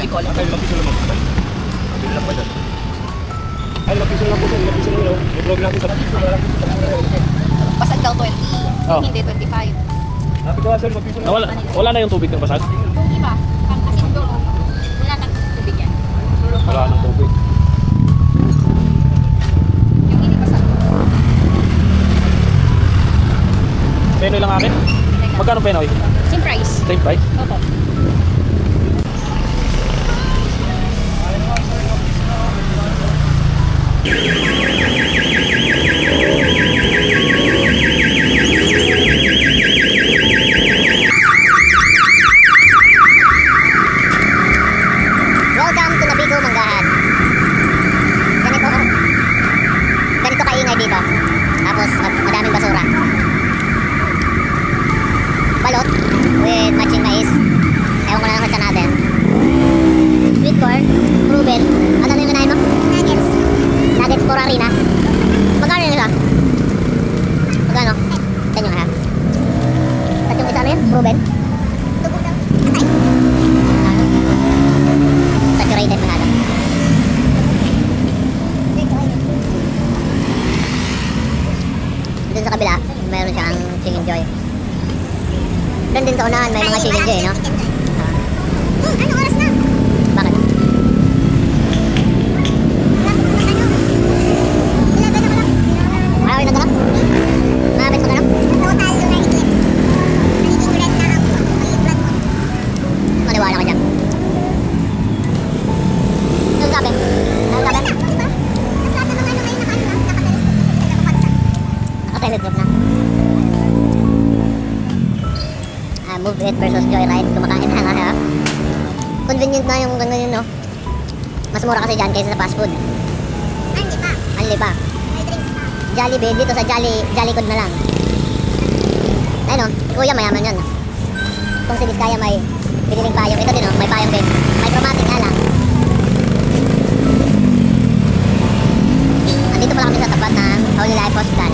Bicol. Ay, lapiso lang po. Pabili lang po dyan. Ay, lapiso lang po sir. Lapiso lang yun. I-vlog natin sa lapiso. Basag daw 20. Oh. Hindi 25. Lapit ko sir, lapiso lang. Wala na yung tubig ng basag? Yung iba, kasi doon, wala nang tubig yan. Wala nang tubig. Yung hindi basag. Penoy lang akin? Magkano penoy? Same price. Same price? Opo. Welcome to Nabigo, Manggahan. Ganito kaingay dito. Tapos madaming basura. Balot with matching mais. Ewan ko na lang sa natin. Sweet corn, proven. Ano yung kanain mo? Nuggets. Nuggets for harina. Magkano yung isa? Magkano? 10 yung ha? At yung isa na yun? Proven? Tubog daw. Saturated masyado. Dun sa kabila, mayroon siyang chicken joy. Doon din sa unahan, may mga chicken joy, no? Ano oras na? Bakit? Ayaw na ganap? Mabit ko ganap? Total lunar eclipse. Nagiging red na ang blood mo. Maniwala ka dyan. Ano sabi? Ano sabi? Diba? Mas lahat ng mga ano ngayon nakatelescope na. Move it versus joyride. Kumakain na nga ha. Convenient na yung ganyan, no? Mas mura kasi dyan kaysa sa fast food. Anli pa. Anli pa. May drinks pa. Jollibee, dito sa Jollycod na lang. Ayun o, kuya mayaman yun. Kung si Vizcaya may piniling payong. Ito din o, may payong din. May chromatic nga lang. Andito pala kami sa tapat ng Holy Life Hospital.